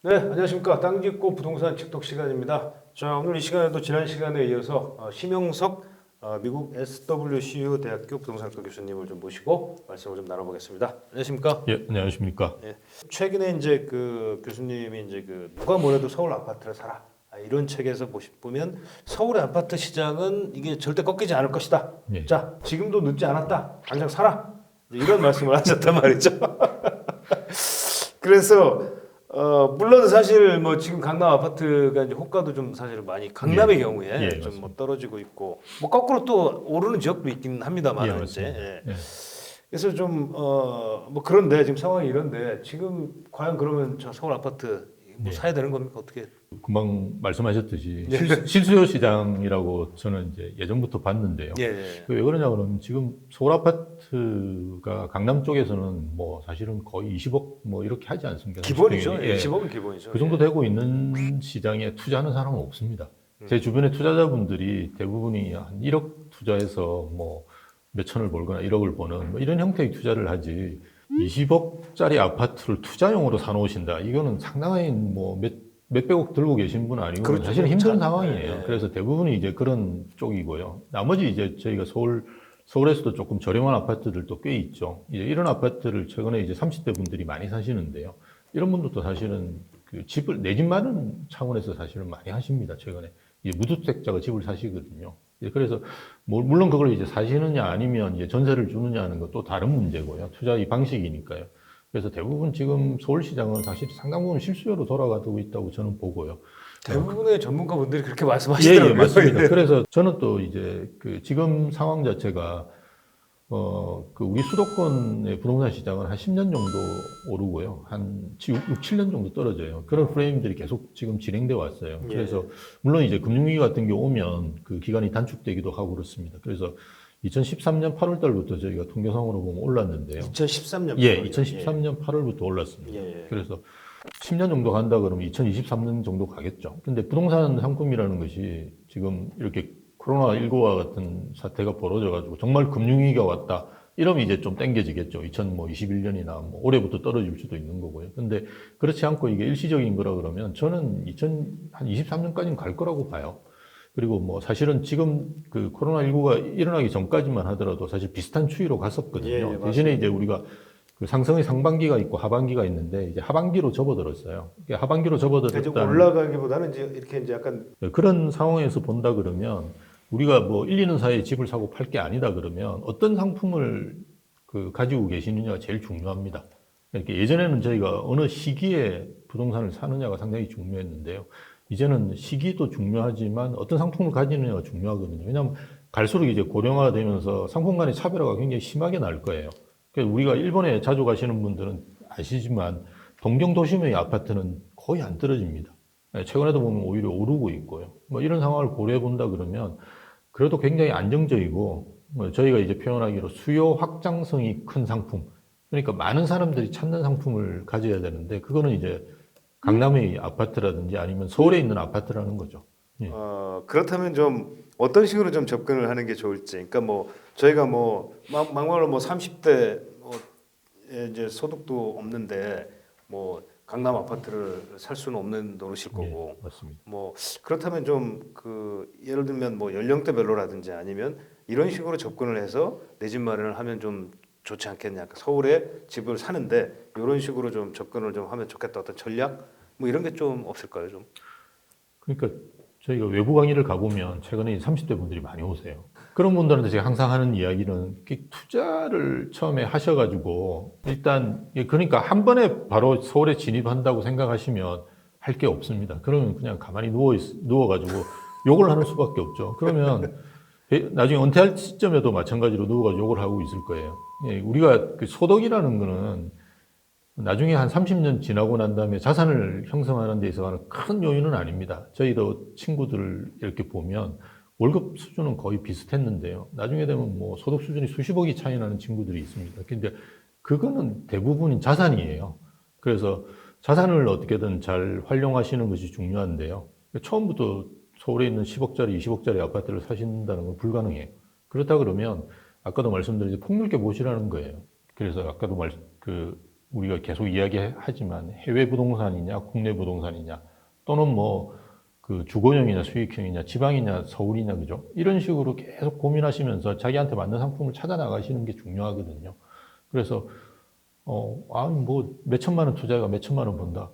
네, 안녕하십니까. 땅 짓고 부동산 틱톡 시간입니다. 자, 오늘 이 시간에도 지난 시간에 이어서 심영석 미국 SWCU 대학교 부동산학과 교수님을 좀 모시고 말씀을 좀 나눠보겠습니다. 안녕하십니까? 예, 안녕하십니까. 예. 최근에 이제 그 교수님이 이제 그 누가 뭐래도 서울 아파트를 사라. 이런 책에서 보면 서울의 아파트 시장은 이게 절대 꺾이지 않을 것이다. 예. 자, 지금도 늦지 않았다. 당장 사라. 이제 이런 말씀을 하셨단 말이죠. 그래서 물론 사실 뭐 지금 강남 아파트가 이제 호가도 좀 사실 많이 강남의 경우에 예, 좀 맞습니다. 뭐 떨어지고 있고 뭐 거꾸로 또 오르는 지역도 있긴 합니다만 예, 이제 맞습니다. 예. 예. 그래서 좀 뭐 그런데 지금 상황이 이런데 지금 과연 그러면 저 서울 아파트 뭐 네. 사야 되는 겁니까 어떻게? 금방 말씀하셨듯이 예. 실수요 시장이라고 저는 이제 예전부터 봤는데요. 예. 예. 왜 그러냐 그러면 지금 서울 아파트가 강남 쪽에서는 뭐 사실은 거의 20억 뭐 이렇게 하지 않습니까? 기본이죠. 30평이. 예. 예. 10억은 기본이죠. 그 정도 되고 있는 시장에 투자하는 사람은 없습니다. 제 주변의 투자자분들이 대부분이 한 1억 투자해서 뭐 몇천을 벌거나 1억을 버는 뭐 이런 형태의 투자를 하지 20억짜리 아파트를 투자용으로 사놓으신다. 이거는 상당히 뭐 몇백억 들고 계신 분 아니고 그렇죠. 사실 힘든 참, 상황이에요. 예, 예. 그래서 대부분이 이제 그런 쪽이고요. 나머지 이제 저희가 서울에서도 조금 저렴한 아파트들도 꽤 있죠. 이제 이런 아파트를 최근에 이제 30대 분들이 많이 사시는데요. 이런 분들도 사실은 그 집을 내 집 마련 차원에서 사실은 많이 하십니다. 최근에 이제 무주택자가 집을 사시거든요. 예, 그래서 물론 그걸 이제 사시느냐 아니면 이제 전세를 주느냐 하는 것도 다른 문제고요. 투자의 방식이니까요. 그래서 대부분 지금 서울시장은 사실 상당 부분 실수요로 돌아가고 있다고 저는 보고요. 대부분의 전문가분들이 그렇게 예, 말씀하시더라고요. 예, 맞습니다. 그래서 저는 또 이제 그 지금 상황 자체가 그 우리 수도권의 부동산 시장은 한 10년 정도 오르고요. 한 6, 7년 정도 떨어져요. 그런 프레임들이 계속 지금 진행돼 왔어요. 예. 그래서 물론 이제 금융위기 같은 게 오면 그 기간이 단축되기도 하고 그렇습니다. 그래서 2013년 8월 달부터 저희가 통계상으로 보면 올랐는데요. 2013년. 예, 2013년 8월부터 올랐습니다. 예. 그래서 10년 정도 간다 그러면 2023년 정도 가겠죠. 근데 부동산 상품이라는 것이 지금 이렇게 코로나19와 같은 사태가 벌어져가지고 정말 금융위기가 왔다. 이러면 이제 좀 땡겨지겠죠. 2021년이나 뭐 올해부터 떨어질 수도 있는 거고요. 근데 그렇지 않고 이게 일시적인 거라 그러면 저는 한 23년까지는 갈 거라고 봐요. 그리고 뭐 사실은 지금 그 코로나19가 일어나기 전까지만 하더라도 사실 비슷한 추이로 갔었거든요. 예, 예, 대신에 이제 우리가 그 상승의 상반기가 있고 하반기가 있는데 이제 하반기로 접어들었어요. 이게 하반기로 좀 접어들었다는 올라가기보다는 이제 이렇게 이제 약간 그런 상황에서 본다 그러면 우리가 뭐 1, 2년 사이에 집을 사고 팔 게 아니다 그러면 어떤 상품을 그 가지고 계시느냐가 제일 중요합니다. 이렇게 예전에는 저희가 어느 시기에 부동산을 사느냐가 상당히 중요했는데요. 이제는 시기도 중요하지만 어떤 상품을 가지느냐가 중요하거든요. 왜냐하면 갈수록 이제 고령화가 되면서 상품 간의 차별화가 굉장히 심하게 날 거예요. 그러니까 우리가 일본에 자주 가시는 분들은 아시지만 동경 도심의 아파트는 거의 안 떨어집니다. 최근에도 보면 오히려 오르고 있고요. 뭐 이런 상황을 고려해 본다 그러면 그래도 굉장히 안정적이고 뭐 저희가 이제 표현하기로 수요 확장성이 큰 상품. 그러니까 많은 사람들이 찾는 상품을 가져야 되는데 그거는 이제 강남의 아파트라든지 아니면 서울에 있는 아파트라는 거죠. 예. 그렇다면 좀 어떤 식으로 좀 접근을 하는 게 좋을지. 그러니까 뭐 저희가 뭐 막말로 뭐 30대 이제 소득도 없는데 뭐 강남 아파트를 살 수는 없는 노릇일 거고. 예, 맞습니다. 뭐 그렇다면 좀 그 예를 들면 뭐 연령대별로라든지 아니면 이런 식으로 접근을 해서 내 집 마련을 하면 좀 좋지 않겠냐. 그러니까 서울에 집을 사는데 이런 식으로 좀 접근을 좀 하면 좋겠다. 어떤 전략 뭐 이런 게 좀 없을까요, 좀? 그러니까 저희가 외부 강의를 가보면 최근에 30대 분들이 많이 오세요. 그런 분들한테 제가 항상 하는 이야기는 투자를 처음에 하셔가지고 일단 그러니까 한 번에 바로 서울에 진입한다고 생각하시면 할 게 없습니다. 그러면 그냥 가만히 누워가지고 욕을 하는 수밖에 없죠. 그러면 나중에 은퇴할 시점에도 마찬가지로 누워가지고 욕을 하고 있을 거예요. 예, 우리가 그 소득이라는 거는 나중에 한 30년 지나고 난 다음에 자산을 형성하는 데 있어서는 큰 요인은 아닙니다. 저희도 친구들 이렇게 보면 월급 수준은 거의 비슷했는데요. 나중에 되면 뭐 소득 수준이 수십억이 차이 나는 친구들이 있습니다. 근데 그거는 대부분이 자산이에요. 그래서 자산을 어떻게든 잘 활용하시는 것이 중요한데요. 처음부터 서울에 있는 10억짜리, 20억짜리 아파트를 사신다는 건 불가능해요. 그렇다 그러면 아까도 말씀드린 폭넓게 보시라는 거예요. 그래서 아까도 우리가 계속 이야기하지만 해외 부동산이냐 국내 부동산이냐 또는 뭐 그 주거형이냐 수익형이냐 지방이냐 서울이냐 그죠? 이런 식으로 계속 고민하시면서 자기한테 맞는 상품을 찾아 나가시는 게 중요하거든요. 그래서 아니 뭐 몇천만 원 투자가 몇천만 원 번다.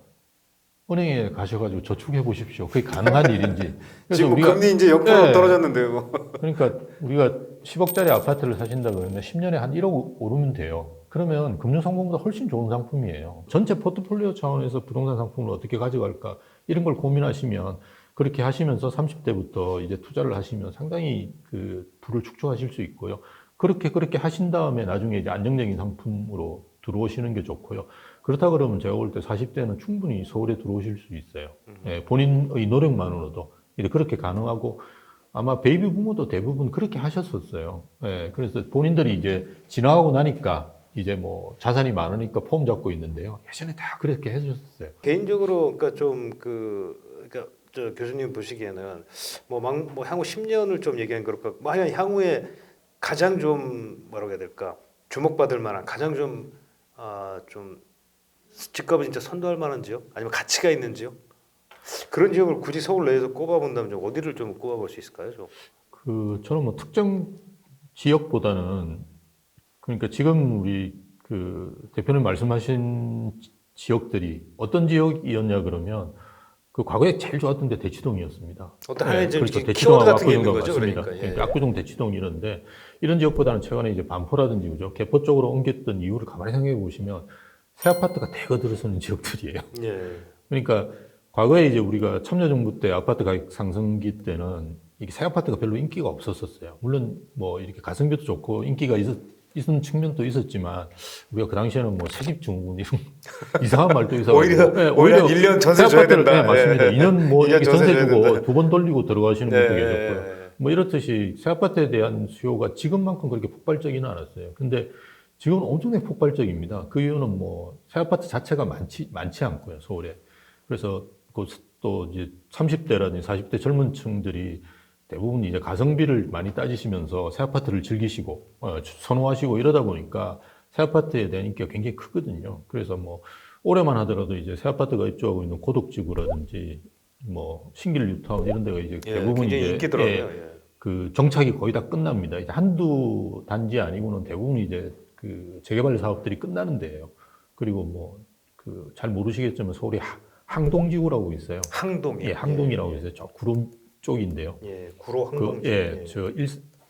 은행에 가셔가지고 저축해 보십시오. 그게 가능한 일인지. 그래서 지금 우리가 금리 이제 역으로 네. 떨어졌는데요. 그러니까 우리가 10억짜리 아파트를 사신다 그러면 10년에 한 1억 오르면 돼요. 그러면 금융상품보다 훨씬 좋은 상품이에요. 전체 포트폴리오 차원에서 부동산 상품을 어떻게 가져갈까 이런 걸 고민하시면 그렇게 하시면서 30대부터 이제 투자를 하시면 상당히 그 부를 축적하실 수 있고요. 그렇게 하신 다음에 나중에 이제 안정적인 상품으로 들어오시는 게 좋고요. 그렇다 그러면 제가 볼 때 40대는 충분히 서울에 들어오실 수 있어요. 예, 본인의 노력만으로도 그렇게 가능하고 아마 베이비 부모도 대부분 그렇게 하셨었어요. 예, 그래서 본인들이 이제 지나가고 나니까 이제 뭐 자산이 많으니까 폼 잡고 있는데요. 예전에 다 그렇게 해주셨어요. 개인적으로 그러니까 좀 그러니까 저 교수님 보시기에는 뭐 향후 10년을 좀 얘기하는 그럴까? 뭐 하여간 향후에 가장 좀 뭐라고 해야 될까? 주목받을 만한 가장 좀 집값을 진짜 선도할 만한 지역 아니면 가치가 있는 지역 그런 지역을 굳이 서울 내에서 꼽아본다면 좀 어디를 좀 꼽아볼 수 있을까요? 저는 뭐 특정 지역보다는 그러니까 지금 우리 그 대표님 말씀하신 지역들이 어떤 지역이었냐 그러면 그 과거에 제일 좋았던 데 대치동이었습니다. 어떤 하나의 그렇죠. 키워드 같은 게 있는 압구정과 거죠, 맞습니다. 그러니까. 그러니까 압구정 대치동 이런데 이런 지역보다는 최근에 이제 반포라든지 그죠. 개포 쪽으로 옮겼던 이유를 가만히 생각해 보시면 새 아파트가 대거 들어서는 지역들이에요. 예. 그러니까 과거에 이제 우리가 참여정부 때 아파트 가격 상승기 때는 이게 새 아파트가 별로 인기가 없었었어요. 물론 뭐 이렇게 가성비도 좋고 인기가 있은 측면도 있었지만 우리가 그 당시에는 뭐 새집 증후군 이런 이상한 말도 있어. 오히려 1년 전세 줘야 된다. 네, 맞습니다. 예. 2년 뭐 2년 이렇게 전세 전세 줘야 주고 된다. 2번 돌리고 들어가시는 분도 예. 계셨고요. 뭐 이렇듯이 새 아파트에 대한 수요가 지금만큼 그렇게 폭발적이는 않았어요. 근데 지금은 엄청나게 폭발적입니다. 그 이유는 뭐 새 아파트 자체가 많지 않고요, 서울에. 그래서 또 이제 30대라든지 40대 젊은 층들이 대부분 이제 가성비를 많이 따지시면서 새 아파트를 즐기시고 선호하시고 이러다 보니까 새 아파트에 대한 인기가 굉장히 크거든요. 그래서 뭐 올해만 하더라도 이제 새 아파트가 입주하고 있는 고덕지구라든지 뭐 신길 뉴타운 이런 데가 이제 대부분 굉장히 이제 인기더라고요. 그 정착이 거의 다 끝납니다. 이제 한두 단지 아니고는 대부분 이제 그 재개발 사업들이 끝나는 데예요. 그리고 뭐 그 잘 모르시겠지만 서울에 항동지구라고 있어요. 항동이요. 예, 항동이라고 있어요. 저 구름 쪽인데요. 예, 구로 항동. 저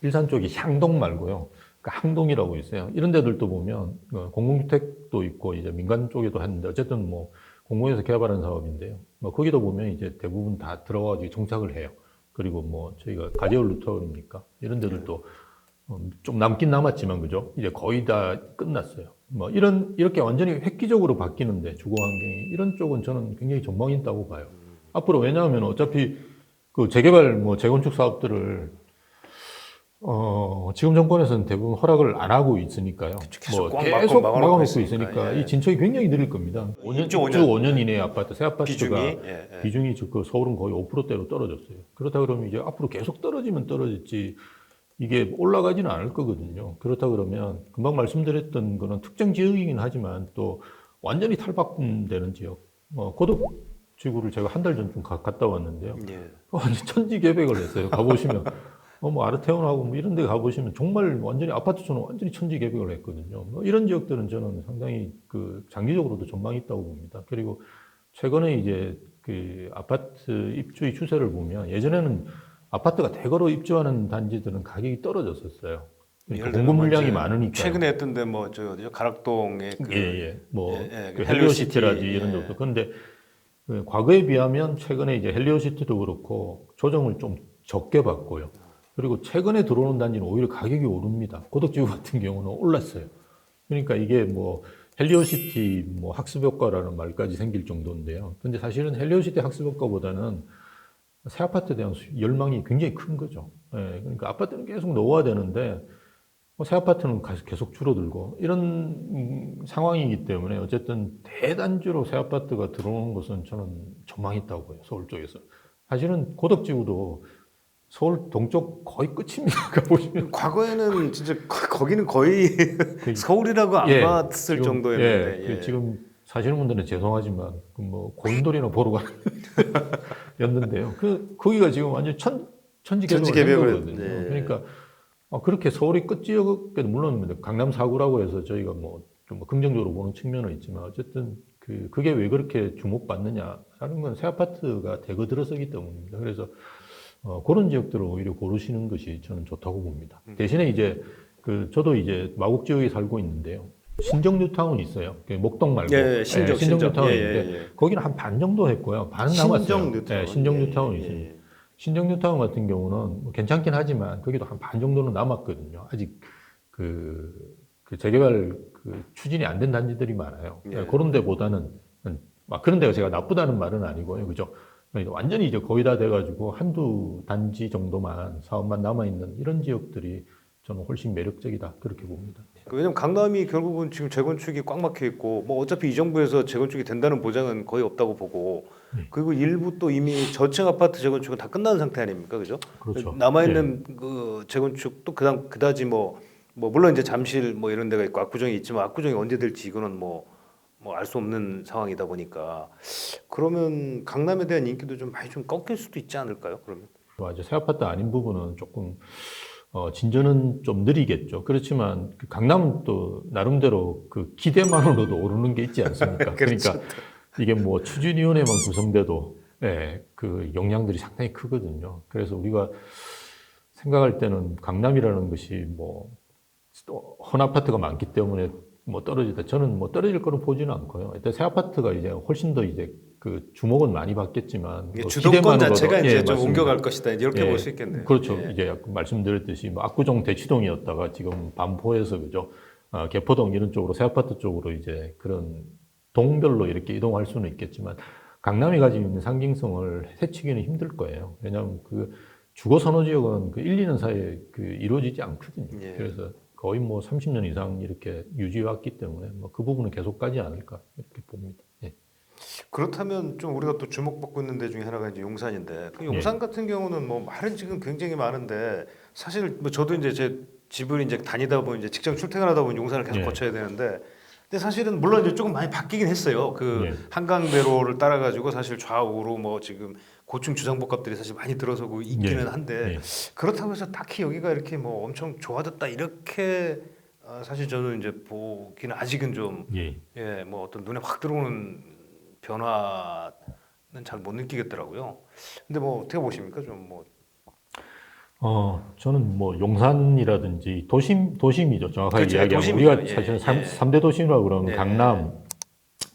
일산 쪽이 향동 말고요. 그 항동이라고 있어요. 이런 데들도 보면 공공주택도 있고 이제 민간 쪽에도 했는데 어쨌든 뭐 공공에서 개발한 사업인데요. 뭐 거기도 보면 이제 대부분 다 들어가지고 정착을 해요. 그리고 뭐 저희가 가재울 루터울입니까? 이런 데들도 좀 남긴 남았지만 그죠? 이제 거의 다 끝났어요. 뭐 이렇게 완전히 획기적으로 바뀌는데 주거 환경이 이런 쪽은 저는 굉장히 전망이 있다고 봐요. 앞으로 왜냐하면 어차피 그 재개발 뭐 재건축 사업들을 지금 정권에서는 대부분 허락을 안 하고 있으니까요. 계속 꽉 계속 막아놓고 막아놓고 있으니까, 있으니까 예. 이 진척이 굉장히 느릴 겁니다. 입주 5년 이내의 아파트, 새 아파트가 비중이 비중이 그 서울은 거의 5%대로 떨어졌어요. 그렇다 그러면 이제 앞으로 계속 떨어지면 떨어졌지 이게 올라가지는 않을 거거든요. 그렇다 그러면 금방 말씀드렸던 거는 특정 지역이긴 하지만 또 완전히 탈바꿈되는 지역. 고덕지구를 제가 한 달 전쯤 갔다 왔는데요. 예. 완전 천지개벽을 했어요. 가보시면 뭐 아르테온하고 뭐 이런 데 가보시면 정말 완전히 아파트촌은 완전히 천지개벽을 했거든요. 뭐 이런 지역들은 저는 상당히 그 장기적으로도 전망이 있다고 봅니다. 그리고 최근에 이제 그 아파트 입주의 추세를 보면 예전에는 아파트가 대거로 입주하는 단지들은 가격이 떨어졌었어요. 그러니까 공급 물량이 많으니까. 최근에 했던데 뭐 저 어디죠? 가락동에 뭐 그 헬리오시티라든지 헬리오시티, 이런 데도. 그런데 그 과거에 비하면 최근에 이제 헬리오시티도 그렇고 조정을 좀 적게 받고요. 그리고 최근에 들어오는 단지는 오히려 가격이 오릅니다. 고덕지구 같은 경우는 올랐어요. 그러니까 이게 뭐 헬리오시티 뭐 학습 효과라는 말까지 생길 정도인데요. 근데 사실은 헬리오시티 학습 효과보다는 새 아파트에 대한 열망이 굉장히 큰 거죠. 예, 그러니까 아파트는 계속 넣어야 되는데 새 아파트는 계속 줄어들고 이런 상황이기 때문에 어쨌든 대단지로 새 아파트가 들어오는 것은 저는 전망이 있다고 봐요. 서울 쪽에서. 사실은 고덕지구도 서울 동쪽 거의 끝입니다. 가보시면. 과거에는 진짜 거기는 거의 그- 서울이라고 안 예, 봤을 지금, 정도였는데. 그 지금 사시는 분들은 죄송하지만 그 뭐 고인돌이나 보러 가는 였는데요. 거기가 지금 완전 천지개벽을 된 거거든요. 네. 그러니까 그렇게 서울이 끝지역에도 물론 강남 4구라고 해서 저희가 좀 긍정적으로 보는 측면은 있지만 어쨌든 그게 왜 그렇게 주목받느냐라는 건 새 아파트가 대거 들어서기 때문입니다. 그래서 그런 지역들을 오히려 고르시는 것이 저는 좋다고 봅니다. 대신에 이제 저도 이제 마곡 지역에 살고 있는데요. 신정 뉴타운 있어요. 목동 말고 예, 신정 뉴타운이 예, 있는데 예, 예. 거기는 한 반 정도 했고요. 반은 신정 남았어요. 뉴타운. 신정 예, 뉴타운이 예, 있습니다. 예. 신정 뉴타운 같은 경우는 뭐 괜찮긴 하지만 거기도 한 반 정도는 남았거든요. 아직 그 재개발 추진이 안 된 단지들이 많아요. 예. 그런 데보다는 그런 데가 제가 나쁘다는 말은 아니고요. 그죠? 그러니까 완전히 이제 거의 다 돼가지고 한두 단지 정도만 사업만 남아있는 이런 지역들이 저는 훨씬 매력적이다. 그렇게 봅니다. 왜냐면 강남이 결국은 지금 재건축이 꽉 막혀 있고 뭐 어차피 이 정부에서 재건축이 된다는 보장은 거의 없다고 보고 그리고 일부 또 이미 저층 아파트 재건축은 다 끝난 상태 아닙니까, 그죠? 그렇죠. 남아 있는 그 재건축도 그다지 뭐 물론 이제 잠실 뭐 이런 데가 있고 압구정이 있지만 압구정이 언제 될지 이거는 뭐 알 수 없는 상황이다 보니까 그러면 강남에 대한 인기도 좀 많이 좀 꺾일 수도 있지 않을까요? 그러면 맞아요. 새 아파트 아닌 부분은 조금 진전은 좀 느리겠죠. 그렇지만 강남은 또 나름대로 그 기대만으로도 오르는 게 있지 않습니까? 그렇죠. 그러니까 이게 뭐 추진위원회만 구성돼도 그 영향들이 상당히 크거든요. 그래서 우리가 생각할 때는 강남이라는 것이 헌 아파트가 많기 때문에 떨어지다. 저는 떨어질 거로 보지는 않고요. 일단 새 아파트가 이제 훨씬 더 이제 주목은 많이 받겠지만 주도권 자체가 이제 좀 맞습니다. 옮겨갈 것이다. 이렇게 볼 수 있겠네요. 그렇죠. 예. 이제 말씀드렸듯이 압구정 대치동이었다가 지금 반포에서 그죠. 개포동 이런 쪽으로 새 아파트 쪽으로 이제 그런 동별로 이렇게 이동할 수는 있겠지만 강남이 가지고 있는 상징성을 해치기는 힘들 거예요. 왜냐하면 주거 선호 지역은 1, 2년 사이에 이루어지지 않거든요. 예. 그래서 거의 30년 이상 이렇게 유지해 왔기 때문에 그 부분은 계속 가지 않을까 이렇게 봅니다. 예. 그렇다면 좀 우리가 또 주목받고 있는 데 중에 하나가 이제 용산인데 그 용산 같은 경우는 말은 지금 굉장히 많은데 사실 저도 이제 제 집을 이제 다니다 보면 이제 직장 출퇴근하다 보면 용산을 계속 거쳐야 되는데 근데 사실은 물론 이제 조금 많이 바뀌긴 했어요. 한강대로를 따라가지고 사실 좌우로 지금 고층 주상복합들이 사실 많이 들어서고 있기는 한데 그렇다고 해서 딱히 여기가 이렇게 엄청 좋아졌다 이렇게 사실 저는 이제 보기는 아직은 좀 어떤 눈에 확 들어오는 변화는 잘 못 느끼겠더라고요. 근데 어떻게 보십니까? 저는 용산이라든지 도심이죠. 정확하게 그렇죠. 이야기하면 도심이죠. 우리가 예, 사실 예. 3대 도심이라고 그러면 예. 강남,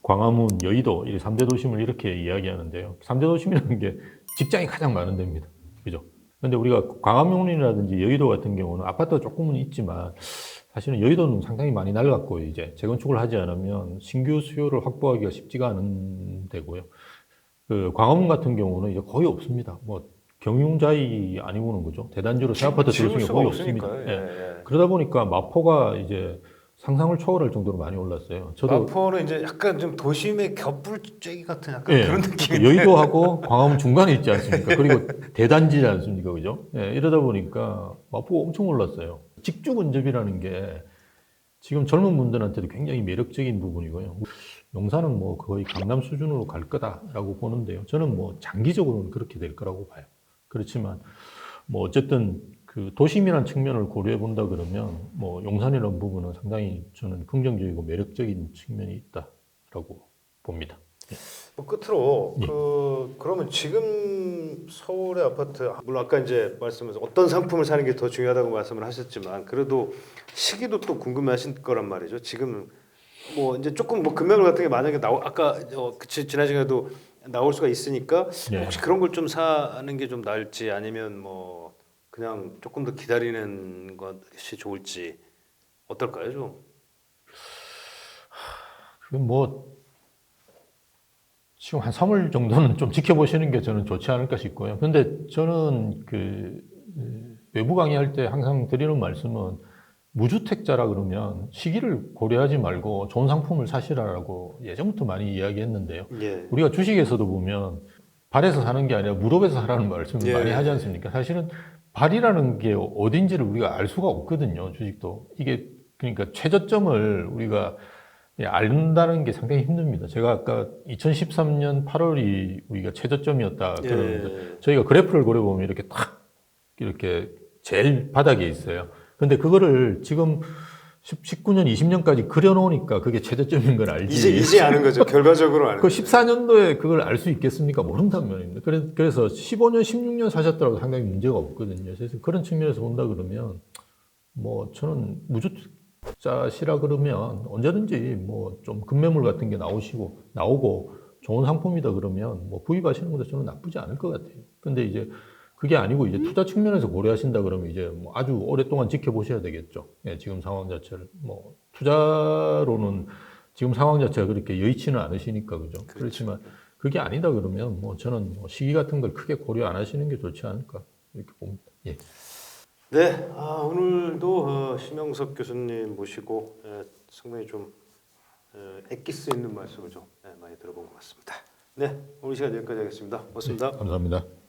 광화문, 여의도 이 3대 도심을 이렇게 이야기하는데요. 3대 도심이라는 게 직장이 가장 많은 데입니다. 그죠? 근데 우리가 광화문이라든지 여의도 같은 경우는 아파트가 조금은 있지만 사실은 여의도는 상당히 많이 낡았고 이제 재건축을 하지 않으면 신규 수요를 확보하기가 쉽지가 않은 데고요. 광화문 같은 경우는 이제 거의 없습니다. 경유자이 아니고는 그죠. 대단지로 새 아파트 들어서는 게 거의 없습니다. 그러다 보니까 마포가 이제 상상을 초월할 정도로 많이 올랐어요. 마포는 이제 약간 좀 도심의 겹불쬐기 같은 약간 그런 느낌인데 여의도하고 광화문 중간에 있지 않습니까? 그리고 대단지지 않습니까, 그죠? 이러다 보니까 마포가 엄청 올랐어요. 직주 근접이라는 게 지금 젊은 분들한테도 굉장히 매력적인 부분이고요. 용산은 거의 강남 수준으로 갈 거다라고 보는데요. 저는 장기적으로는 그렇게 될 거라고 봐요. 그렇지만 어쨌든 도심이라는 측면을 고려해 본다 그러면 용산이라는 부분은 상당히 저는 긍정적이고 매력적인 측면이 있다라고 봅니다. 끝으로 그러면 지금 서울의 아파트 물론 아까 이제 말씀하신 어떤 상품을 사는 게 더 중요하다고 말씀을 하셨지만 그래도 시기도 또 궁금해하실 거란 말이죠. 지금 이제 조금 금액 같은 게 만약에 아까 지난 시간에도 나올 수가 있으니까 혹시 그런 걸 좀 사는 게 좀 나을지 아니면 그냥 조금 더 기다리는 것이 좋을지 어떨까요, 좀? 지금 한 3월 정도는 좀 지켜보시는 게 저는 좋지 않을까 싶고요. 근데 저는 외부 강의할 때 항상 드리는 말씀은 무주택자라 그러면 시기를 고려하지 말고 좋은 상품을 사시라고 예전부터 많이 이야기했는데요. 우리가 주식에서도 보면 발에서 사는 게 아니라 무릎에서 사라는 말씀을 예. 많이 하지 않습니까? 사실은 발이라는 게 어딘지를 우리가 알 수가 없거든요. 주식도 이게 그러니까 최저점을 우리가 알는다는 게 상당히 힘듭니다. 제가 아까 2013년 8월이 우리가 최저점이었다 그러는데 저희가 그래프를 그려보면 이렇게 딱 이렇게 제일 바닥에 있어요. 근데 그거를 지금 19년, 20년까지 그려놓으니까 그게 최저점인 걸 알지. 이제 아는 거죠. 결과적으로 아는 그 거죠. 14년도에 그걸 알 수 있겠습니까? 모른다는 말입니다. 그래서 15년, 16년 사셨더라도 상당히 문제가 없거든요. 그래서 그런 측면에서 본다 그러면 뭐 저는 무주택자시라 그러면 언제든지 뭐 좀 급매물 같은 게 나오고 좋은 상품이다 그러면 뭐 구입하시는 것도 저는 나쁘지 않을 것 같아요. 근데 이제 그게 아니고 이제 투자 측면에서 고려하신다 그러면 이제 뭐 아주 오랫동안 지켜보셔야 되겠죠. 예, 지금 상황 자체를 뭐 투자로는 지금 상황 자체가 그렇게 여의치는 않으시니까 그죠. 그렇지만 그게 아니다 그러면 뭐 저는 뭐 시기 같은 걸 크게 고려 안 하시는 게 좋지 않을까 이렇게 봅니다. 예. 네, 오늘도 심영석 교수님 모시고 상당히 좀 엑기스 있는 말씀을 좀 많이 들어본 것 같습니다. 네, 오늘 시간 여기까지 하겠습니다. 고맙습니다. 감사합니다.